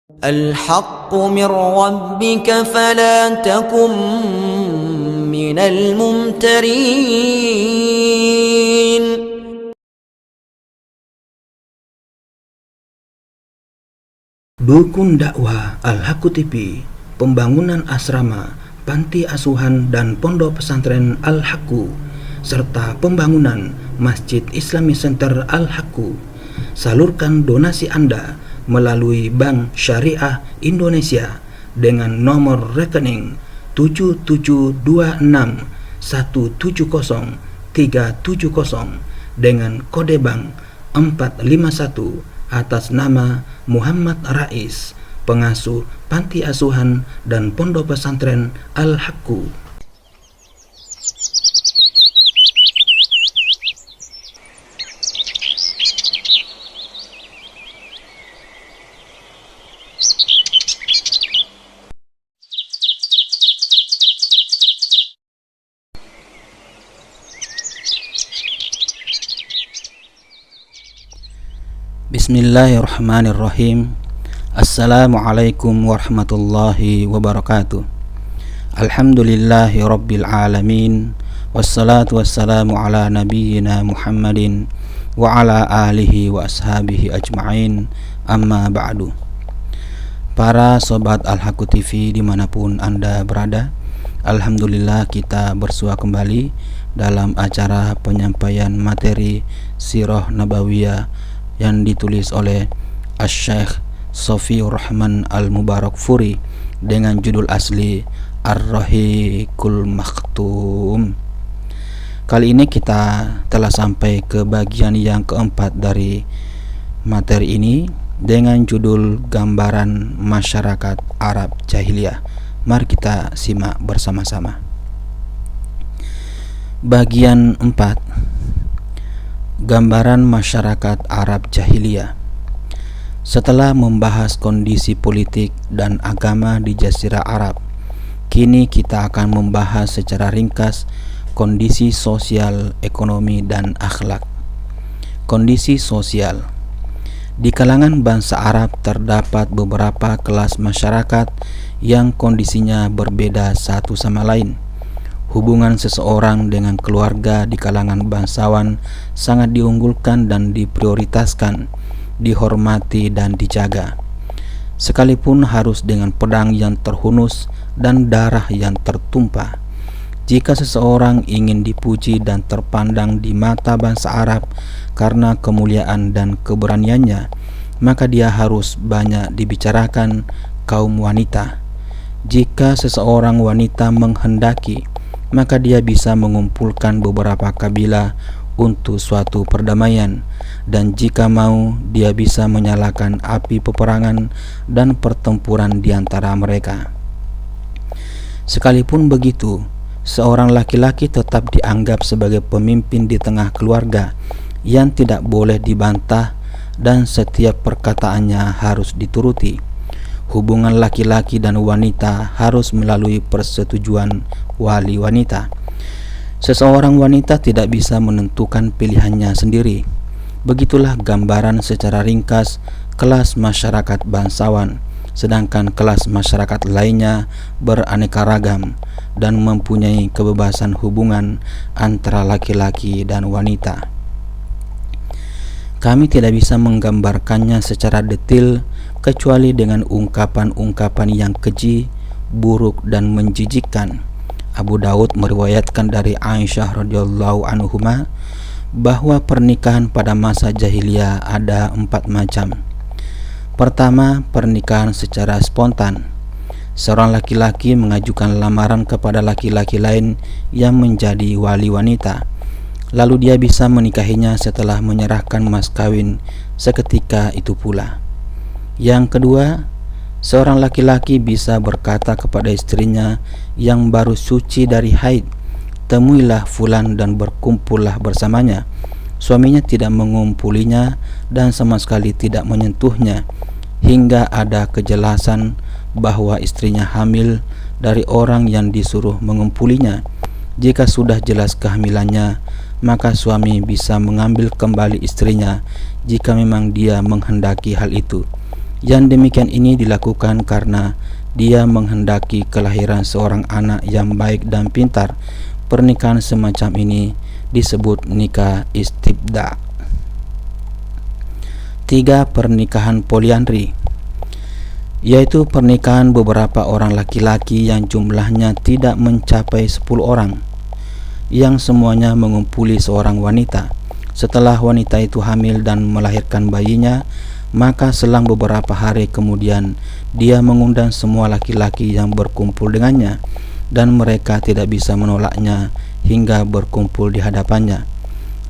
الحق من ربك فلا تكن من الممترين. Dukun dakwah Al-Haqqu TV, pembangunan asrama, panti asuhan dan pondok pesantren Al-Haqqu, serta pembangunan Masjid Islamic Center Al-Haqqu. Salurkan donasi Anda melalui Bank Syariah Indonesia dengan nomor rekening 7726170370 dengan kode bank 451 atas nama Muhammad Rais, pengasuh panti asuhan dan pondok pesantren Al-Haqqu. Bismillahirrahmanirrahim. Assalamualaikum warahmatullahi wabarakatuh. Alhamdulillahi rabbil alamin. Wassalatu wassalamu ala nabiyyina Muhammadin wa ala alihi wa ashabihi ajma'in. Amma ba'du. Para sobat Al-Haqqu TV dimanapun Anda berada, alhamdulillah kita bersua kembali dalam acara penyampaian materi Sirah Nabawiyah yang ditulis oleh Asy-Syaikh Shafiur Rahman Al-Mubarakfuri dengan judul asli Ar-Rahiqul Maktum. Kali ini kita telah sampai ke bagian yang keempat dari materi ini dengan judul Gambaran Masyarakat Arab Jahiliyah. Mari kita simak bersama-sama. Bagian 4, Gambaran Masyarakat Arab Jahiliyah. Setelah membahas kondisi politik dan agama di Jazirah Arab, kini kita akan membahas secara ringkas kondisi sosial, ekonomi, dan akhlak. Kondisi sosial. Di kalangan bangsa Arab terdapat beberapa kelas masyarakat yang kondisinya berbeda satu sama lain. Hubungan seseorang dengan keluarga di kalangan bangsawan sangat diunggulkan dan diprioritaskan, dihormati dan dijaga, sekalipun harus dengan pedang yang terhunus dan darah yang tertumpah. Jika seseorang ingin dipuji dan terpandang di mata bangsa Arab karena kemuliaan dan keberaniannya, maka dia harus banyak dibicarakan kaum wanita. Jika seseorang wanita menghendaki, maka dia bisa mengumpulkan beberapa kabilah untuk suatu perdamaian, dan jika mau, dia bisa menyalakan api peperangan dan pertempuran di antara mereka. Sekalipun begitu, seorang laki-laki tetap dianggap sebagai pemimpin di tengah keluarga yang tidak boleh dibantah dan setiap perkataannya harus dituruti. Hubungan laki-laki dan wanita harus melalui persetujuan wali wanita. Seseorang wanita tidak bisa menentukan pilihannya sendiri. Begitulah gambaran secara ringkas kelas masyarakat bangsawan, sedangkan kelas masyarakat lainnya beraneka ragam dan mempunyai kebebasan hubungan antara laki-laki dan wanita. Kami tidak bisa menggambarkannya secara detail kecuali dengan ungkapan-ungkapan yang keji, buruk dan menjijikkan. Abu Daud meriwayatkan dari Aisyah radhiyallahu anhuma bahwa pernikahan pada masa jahiliyah ada 4 macam. Pertama, pernikahan secara spontan. Seorang laki-laki mengajukan lamaran kepada laki-laki lain yang menjadi wali wanita. Lalu dia bisa menikahinya setelah menyerahkan mas kawin seketika itu pula. Yang kedua, seorang laki-laki bisa berkata kepada istrinya yang baru suci dari haid, "Temuilah fulan dan berkumpullah bersamanya." Suaminya tidak mengumpulinya dan sama sekali tidak menyentuhnya hingga ada kejelasan bahwa istrinya hamil dari orang yang disuruh mengumpulinya. Jika sudah jelas kehamilannya, maka suami bisa mengambil kembali istrinya jika memang dia menghendaki hal itu. Yang demikian ini dilakukan karena dia menghendaki kelahiran seorang anak yang baik dan pintar. Pernikahan semacam ini disebut nikah istibda. 3. Pernikahan poliandri, yaitu pernikahan beberapa orang laki-laki yang jumlahnya tidak mencapai 10 orang, yang semuanya mengumpuli seorang wanita. Setelah wanita itu hamil dan melahirkan bayinya, maka selang beberapa hari kemudian dia mengundang semua laki-laki yang berkumpul dengannya, dan mereka tidak bisa menolaknya hingga berkumpul di hadapannya.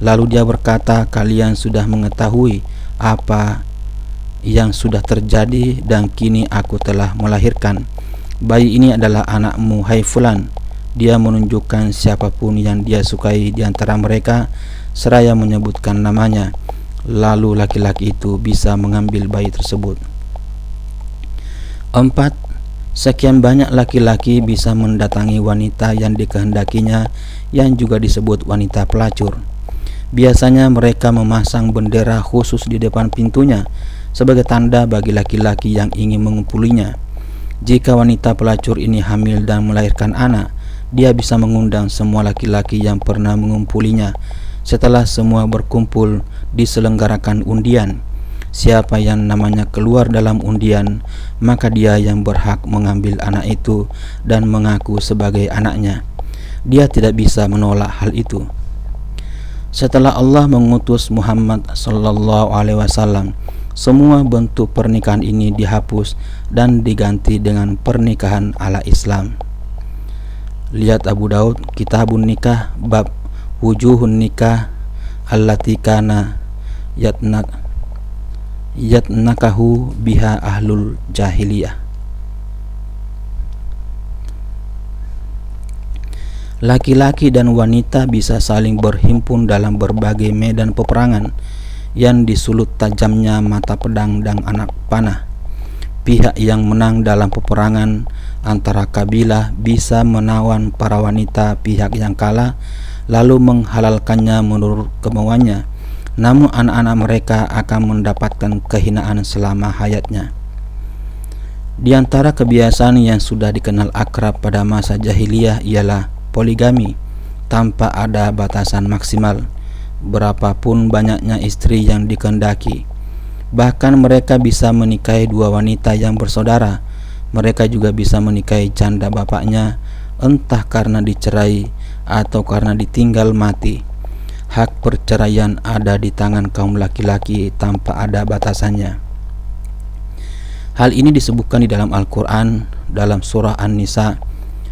Lalu dia berkata, kalian sudah mengetahui apa yang sudah terjadi, dan kini aku telah melahirkan. Bayi ini adalah anakmu, hai fulan. Dia menunjukkan siapapun yang dia sukai di antara mereka, seraya menyebutkan namanya. Lalu laki-laki itu bisa mengambil bayi tersebut. 4. Sekian banyak laki-laki bisa mendatangi wanita yang dikehendakinya, yang juga disebut wanita pelacur. Biasanya mereka memasang bendera khusus di depan pintunya sebagai tanda bagi laki-laki yang ingin mengumpulinya. Jika wanita pelacur ini hamil dan melahirkan anak, dia bisa mengundang semua laki-laki yang pernah mengumpulinya. Setelah semua berkumpul, diselenggarakan undian. Siapa yang namanya keluar dalam undian, maka dia yang berhak mengambil anak itu dan mengaku sebagai anaknya. Dia tidak bisa menolak hal itu. Setelah Allah mengutus Muhammad sallallahu alaihi wasallam, semua bentuk pernikahan ini dihapus dan diganti dengan pernikahan ala Islam. Lihat Abu Daud, Kitabun Nikah, bab wujuhun nikah allati kana yatnakahu biha ahlul jahiliyah. Laki-laki dan wanita bisa saling berhimpun dalam berbagai medan peperangan yang disulut tajamnya mata pedang dan anak panah. Pihak yang menang dalam peperangan antara kabilah bisa menawan para wanita pihak yang kalah, lalu menghalalkannya menurut kemauannya. Namun anak-anak mereka akan mendapatkan kehinaan selama hayatnya. Di antara kebiasaan yang sudah dikenal akrab pada masa jahiliyah ialah poligami tanpa ada batasan maksimal, berapapun banyaknya istri yang dikehendaki. Bahkan mereka bisa menikahi 2 wanita yang bersaudara. Mereka juga bisa menikahi janda bapaknya, entah karena dicerai atau karena ditinggal mati. Hak perceraian ada di tangan kaum laki-laki tanpa ada batasannya. Hal ini disebutkan di dalam Al-Quran dalam surah An-Nisa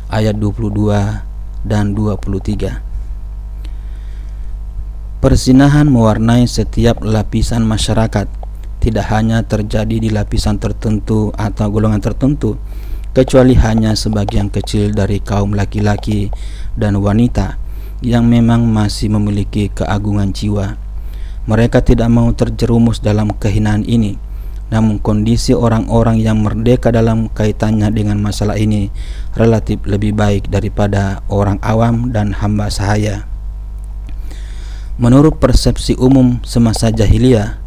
ayat 22 dan 23. Perzinahan mewarnai setiap lapisan masyarakat, tidak hanya terjadi di lapisan tertentu atau golongan tertentu, kecuali hanya sebagian kecil dari kaum laki-laki dan wanita yang memang masih memiliki keagungan jiwa. Mereka tidak mau terjerumus dalam kehinaan ini. Namun kondisi orang-orang yang merdeka dalam kaitannya dengan masalah ini relatif lebih baik daripada orang awam dan hamba sahaya. Menurut persepsi umum semasa jahiliyah,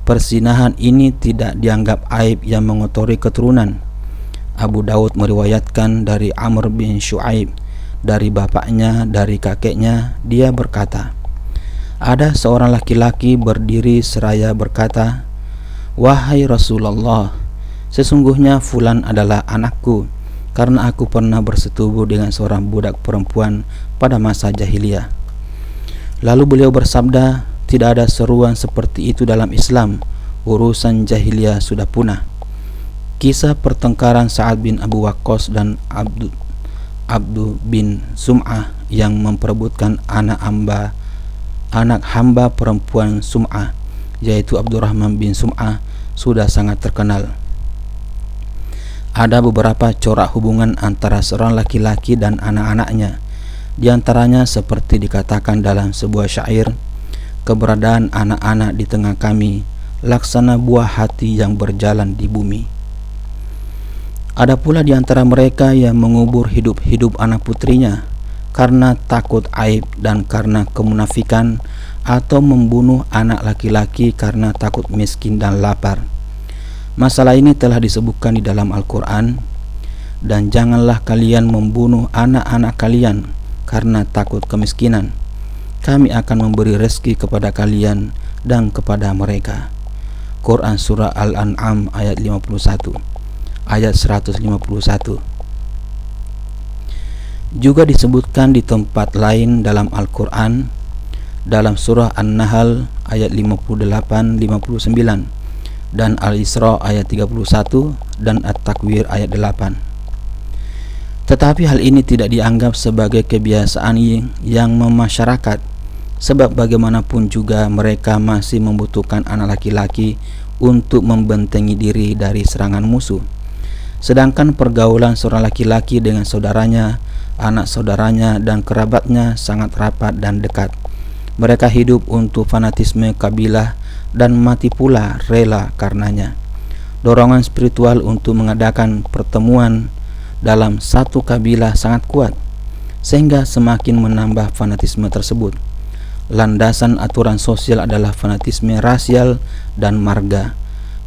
perzinahan ini tidak dianggap aib yang mengotori keturunan. Abu Daud meriwayatkan dari Amr bin Shu'aib, dari bapaknya, dari kakeknya, dia berkata, ada seorang laki-laki berdiri seraya berkata, wahai Rasulullah, sesungguhnya fulan adalah anakku, karena aku pernah bersetubuh dengan seorang budak perempuan pada masa jahiliyah. Lalu beliau bersabda, tidak ada seruan seperti itu dalam Islam, urusan jahiliyah sudah punah. Kisah pertengkaran Sa'ad bin Abu Waqqas dan Abdu bin Sum'ah yang memperebutkan anak hamba perempuan Sum'ah, yaitu Abdurrahman bin Sum'ah, sudah sangat terkenal. Ada beberapa corak hubungan antara seorang laki-laki dan anak-anaknya. Di antaranya seperti dikatakan dalam sebuah syair, keberadaan anak-anak di tengah kami laksana buah hati yang berjalan di bumi. Ada pula di antara mereka yang mengubur hidup-hidup anak putrinya karena takut aib dan karena kemunafikan, atau membunuh anak laki-laki karena takut miskin dan lapar. Masalah ini telah disebutkan di dalam Al-Quran, dan janganlah kalian membunuh anak-anak kalian karena takut kemiskinan. Kami akan memberi rezeki kepada kalian dan kepada mereka. Quran Surah Al-An'am ayat 51, ayat 151. Juga disebutkan di tempat lain dalam Al-Quran, dalam Surah An-Nahl ayat 58-59, dan Al-Isra ayat 31, dan At-Takwir ayat 8. Tetapi hal ini tidak dianggap sebagai kebiasaan yang memasyarakat, sebab bagaimanapun juga mereka masih membutuhkan anak laki-laki untuk membentengi diri dari serangan musuh. Sedangkan pergaulan seorang laki-laki dengan saudaranya, anak saudaranya, dan kerabatnya sangat rapat dan dekat. Mereka hidup untuk fanatisme kabilah dan mati pula rela karenanya. Dorongan spiritual untuk mengadakan pertemuan dalam satu kabilah sangat kuat, sehingga semakin menambah fanatisme tersebut. Landasan aturan sosial adalah fanatisme rasial dan marga.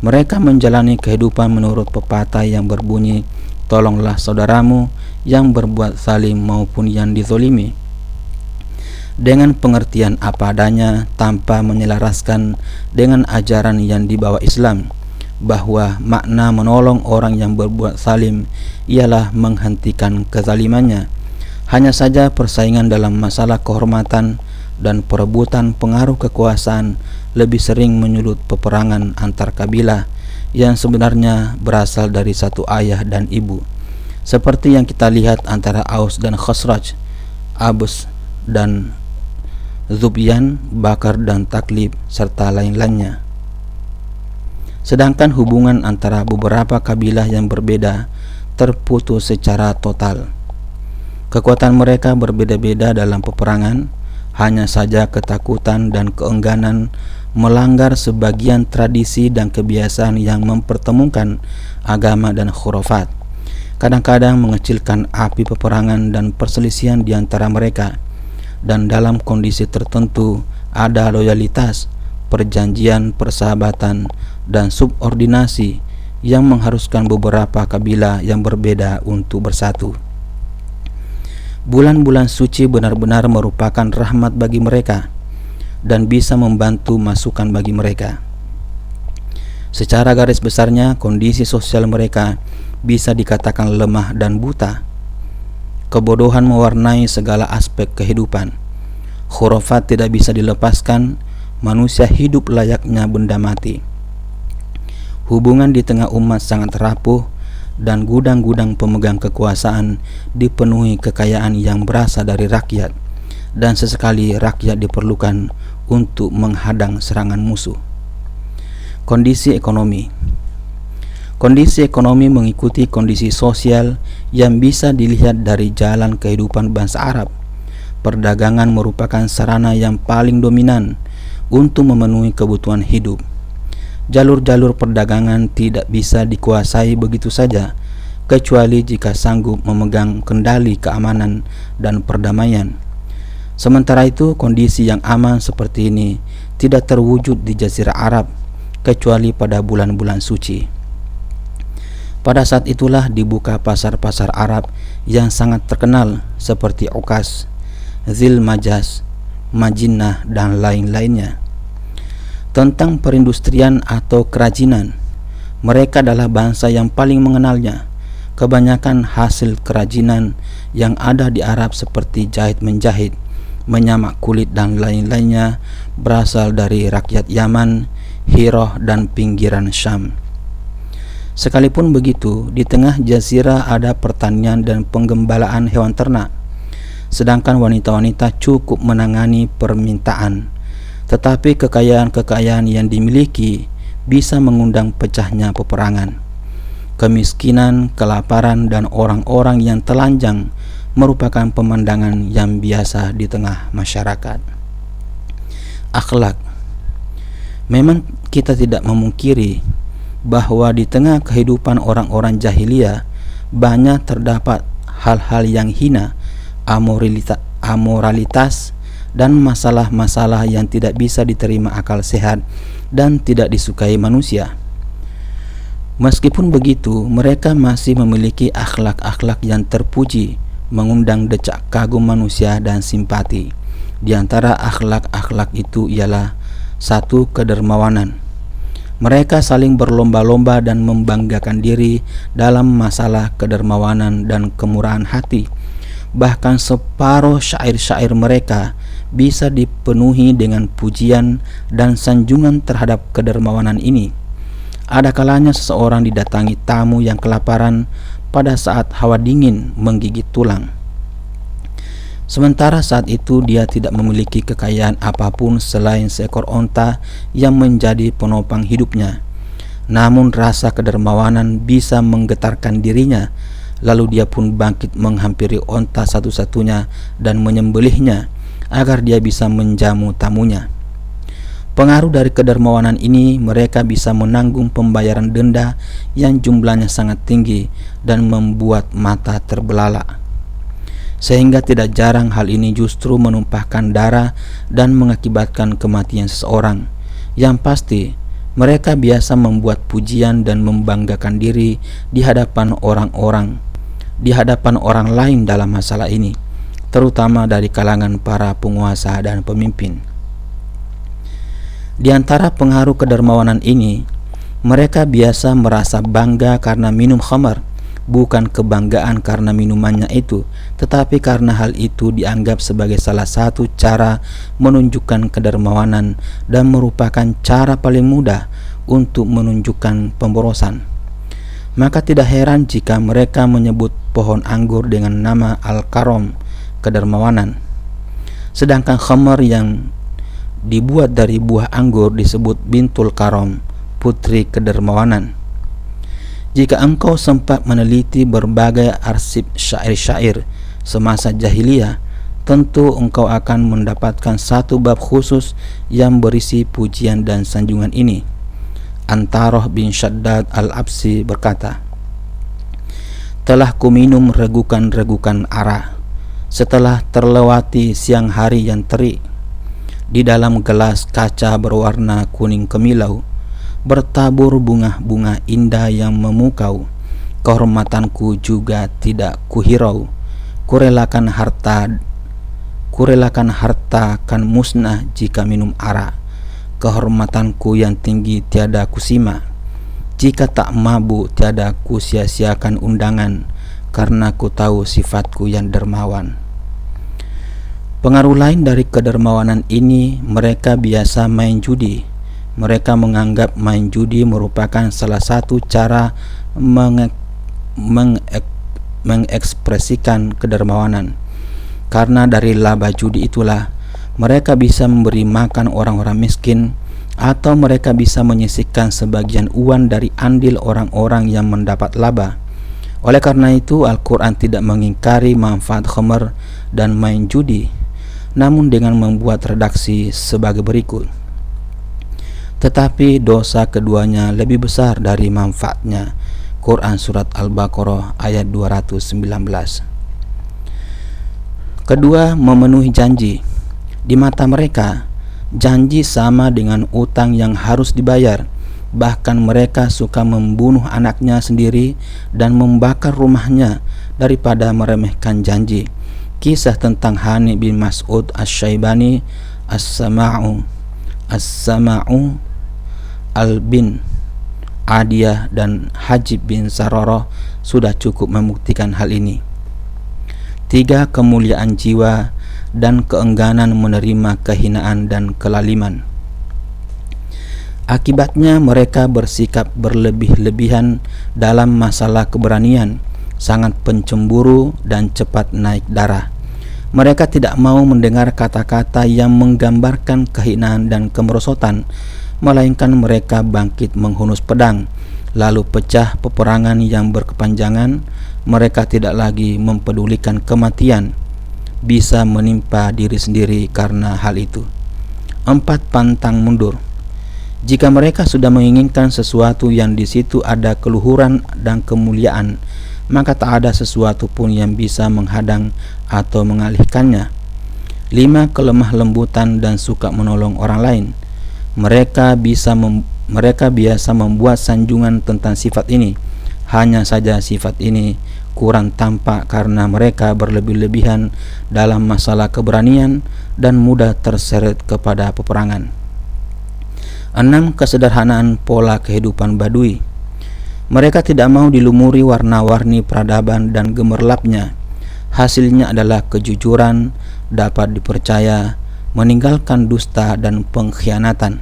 Mereka menjalani kehidupan menurut pepatah yang berbunyi, tolonglah saudaramu yang berbuat zalim maupun yang dizolimi, dengan pengertian apa adanya tanpa menyelaraskan dengan ajaran yang dibawa Islam, bahwa makna menolong orang yang berbuat zalim ialah menghentikan kezalimannya. Hanya saja persaingan dalam masalah kehormatan dan perebutan pengaruh kekuasaan lebih sering menyulut peperangan antar kabilah yang sebenarnya berasal dari satu ayah dan ibu, seperti yang kita lihat antara Aus dan Khazraj, Abs dan Zubyan, Bakar dan Taklib, serta lain-lainnya. Sedangkan hubungan antara beberapa kabilah yang berbeda terputus secara total. Kekuatan mereka berbeda-beda dalam peperangan, hanya saja ketakutan dan keengganan melanggar sebagian tradisi dan kebiasaan yang mempertemukan agama dan khurafat, kadang-kadang mengecilkan api peperangan dan perselisihan di antara mereka. Dan dalam kondisi tertentu ada loyalitas, perjanjian, persahabatan, dan subordinasi yang mengharuskan beberapa kabilah yang berbeda untuk bersatu. Bulan-bulan suci benar-benar merupakan rahmat bagi mereka dan bisa membantu masukan bagi mereka. Secara garis besarnya, kondisi sosial mereka bisa dikatakan lemah dan buta. Kebodohan mewarnai segala aspek kehidupan. Khurafat tidak bisa dilepaskan, manusia hidup layaknya benda mati. Hubungan di tengah umat sangat rapuh, dan gudang-gudang pemegang kekuasaan dipenuhi kekayaan yang berasal dari rakyat, dan sesekali rakyat diperlukan untuk menghadang serangan musuh. Kondisi ekonomi mengikuti kondisi sosial yang bisa dilihat dari jalan kehidupan bangsa Arab. Perdagangan merupakan sarana yang paling dominan untuk memenuhi kebutuhan hidup. Jalur-jalur perdagangan tidak bisa dikuasai begitu saja, kecuali jika sanggup memegang kendali keamanan dan perdamaian. Sementara itu, kondisi yang aman seperti ini tidak terwujud di Jazirah Arab, kecuali pada bulan-bulan suci. Pada saat itulah dibuka pasar-pasar Arab yang sangat terkenal seperti Ukaz, Zil Majas, Majinnah, dan lain-lainnya. Tentang perindustrian atau kerajinan, mereka adalah bangsa yang paling mengenalnya. Kebanyakan hasil kerajinan yang ada di Arab seperti jahit-menjahit, menyamak kulit, dan lain-lainnya berasal dari rakyat Yaman, Hirah, dan pinggiran Syam. Sekalipun begitu, di tengah jazirah ada pertanian dan penggembalaan hewan ternak, sedangkan wanita-wanita cukup menangani permintaan. Tetapi kekayaan-kekayaan yang dimiliki bisa mengundang pecahnya peperangan. Kemiskinan, kelaparan, dan orang-orang yang telanjang merupakan pemandangan yang biasa di tengah masyarakat. Akhlak. Memang kita tidak memungkiri bahwa di tengah kehidupan orang-orang jahiliyah banyak terdapat hal-hal yang hina, amoralitas, dan masalah-masalah yang tidak bisa diterima akal sehat dan tidak disukai manusia. Meskipun begitu, mereka masih memiliki akhlak-akhlak yang terpuji, mengundang decak kagum manusia dan simpati. Di antara akhlak-akhlak itu ialah 1. Kedermawanan. Mereka saling berlomba-lomba dan membanggakan diri dalam masalah kedermawanan dan kemurahan hati. Bahkan separuh syair-syair mereka bisa dipenuhi dengan pujian dan sanjungan terhadap kedermawanan ini. Ada kalanya seseorang didatangi tamu yang kelaparan pada saat hawa dingin menggigit tulang. Sementara saat itu dia tidak memiliki kekayaan apapun selain seekor onta yang menjadi penopang hidupnya. Namun rasa kedermawanan bisa menggetarkan dirinya, lalu dia pun bangkit menghampiri onta satu-satunya dan menyembelihnya agar dia bisa menjamu tamunya. Pengaruh dari kedermawanan ini, mereka bisa menanggung pembayaran denda yang jumlahnya sangat tinggi dan membuat mata terbelalak. Sehingga tidak jarang hal ini justru menumpahkan darah dan mengakibatkan kematian seseorang. Yang pasti, mereka biasa membuat pujian dan membanggakan diri di hadapan orang lain dalam masalah ini, terutama dari kalangan para penguasa dan pemimpin. Di antara pengaruh kedermawanan ini, mereka biasa merasa bangga karena minum khamar, bukan kebanggaan karena minumannya itu, tetapi karena hal itu dianggap sebagai salah satu cara menunjukkan kedermawanan dan merupakan cara paling mudah untuk menunjukkan pemborosan. Maka tidak heran jika mereka menyebut pohon anggur dengan nama Al-Karom, kedermawanan. Sedangkan khamar yang dibuat dari buah anggur disebut Bintul Karom, putri kedermawanan. Jika engkau sempat meneliti berbagai arsip syair-syair semasa jahiliyah, tentu engkau akan mendapatkan satu bab khusus yang berisi pujian dan sanjungan ini. Antaroh bin Shaddad al-Absi berkata, "Telah kuminum regukan-regukan arah setelah terlewati siang hari yang terik. Di dalam gelas kaca berwarna kuning kemilau bertabur bunga-bunga indah yang memukau. Kehormatanku juga tidak kuhirau. Kurelakan harta kan musnah jika minum arak. Kehormatanku yang tinggi tiada kusima. Jika tak mabuk tiada kusia-siakan undangan, karena ku tahu sifatku yang dermawan." Pengaruh lain dari kedermawanan ini, mereka biasa main judi. Mereka menganggap main judi merupakan salah satu cara mengekspresikan kedermawanan. Karena dari laba judi itulah mereka bisa memberi makan orang-orang miskin, atau mereka bisa menyisihkan sebagian uang dari andil orang-orang yang mendapat laba. Oleh karena itu, Al-Quran tidak mengingkari manfaat khamar dan main judi, namun dengan membuat redaksi sebagai berikut. Tetapi dosa keduanya lebih besar dari manfaatnya. Quran Surat Al-Baqarah ayat 219. Kedua, memenuhi janji. Di mata mereka, janji sama dengan utang yang harus dibayar. Bahkan mereka suka membunuh anaknya sendiri dan membakar rumahnya daripada meremehkan janji. Kisah tentang Hani bin Mas'ud Asy-Syaibani, As-Sama'u, Al-bin Adiyah, dan Hajib bin Sararah sudah cukup membuktikan hal ini. 3. Kemuliaan jiwa dan keengganan menerima kehinaan dan kelaliman. Akibatnya mereka bersikap berlebih-lebihan dalam masalah keberanian, sangat pencemburu dan cepat naik darah. Mereka tidak mau mendengar kata-kata yang menggambarkan kehinaan dan kemerosotan, melainkan mereka bangkit menghunus pedang, lalu pecah peperangan yang berkepanjangan. Mereka tidak lagi mempedulikan kematian bisa menimpa diri sendiri karena hal itu. 4. Pantang mundur. Jika mereka sudah menginginkan sesuatu yang di situ ada keluhuran dan kemuliaan, maka tak ada sesuatu pun yang bisa menghadang atau mengalihkannya. 5. Kelemah lembutan dan suka menolong orang lain. Mereka bisa Mereka biasa membuat sanjungan tentang sifat ini. Hanya saja sifat ini kurang tampak karena mereka berlebih-lebihan dalam masalah keberanian dan mudah terseret kepada peperangan. 6. Kesederhanaan pola kehidupan Badui. Mereka tidak mau dilumuri warna-warni peradaban dan gemerlapnya. Hasilnya adalah kejujuran, dapat dipercaya, meninggalkan dusta dan pengkhianatan.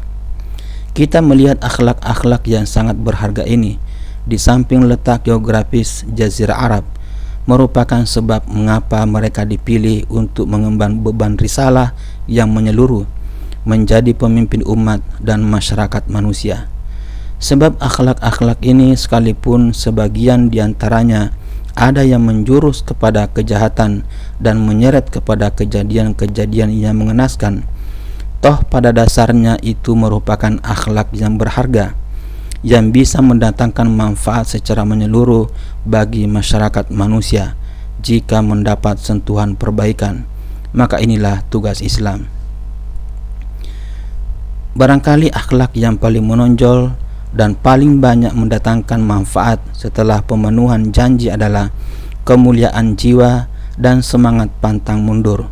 Kita melihat akhlak-akhlak yang sangat berharga ini di samping letak geografis Jazirah Arab merupakan sebab mengapa mereka dipilih untuk mengemban beban risalah yang menyeluruh menjadi pemimpin umat dan masyarakat manusia. Sebab akhlak-akhlak ini sekalipun sebagian diantaranya ada yang menjurus kepada kejahatan dan menyeret kepada kejadian-kejadian yang mengenaskan, toh pada dasarnya itu merupakan akhlak yang berharga yang bisa mendatangkan manfaat secara menyeluruh bagi masyarakat manusia jika mendapat sentuhan perbaikan. Maka inilah tugas Islam. Barangkali akhlak yang paling menonjol dan paling banyak mendatangkan manfaat setelah pemenuhan janji adalah kemuliaan jiwa dan semangat pantang mundur.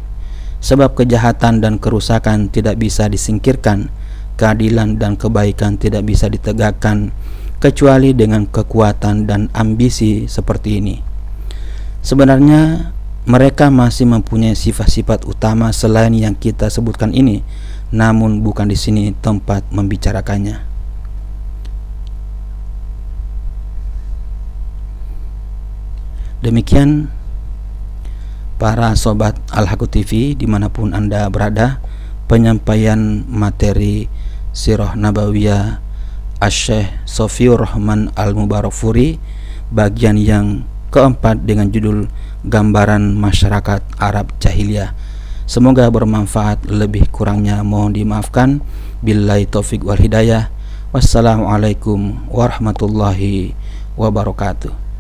Sebab kejahatan dan kerusakan tidak bisa disingkirkan, keadilan dan kebaikan tidak bisa ditegakkan kecuali dengan kekuatan dan ambisi seperti ini. Sebenarnya mereka masih mempunyai sifat-sifat utama selain yang kita sebutkan ini, namun bukan di sini tempat membicarakannya. Demikian para sobat Al-Haqqu TV dimanapun Anda berada, penyampaian materi Sirah Nabawiyah Asy-Syaikh Sofiur Rahman Al-Mubarakfuri bagian yang keempat dengan judul Gambaran Masyarakat Arab Jahiliyah. Semoga bermanfaat, lebih kurangnya mohon dimaafkan. Billahi taufik wal hidayah. Wassalamualaikum warahmatullahi wabarakatuh.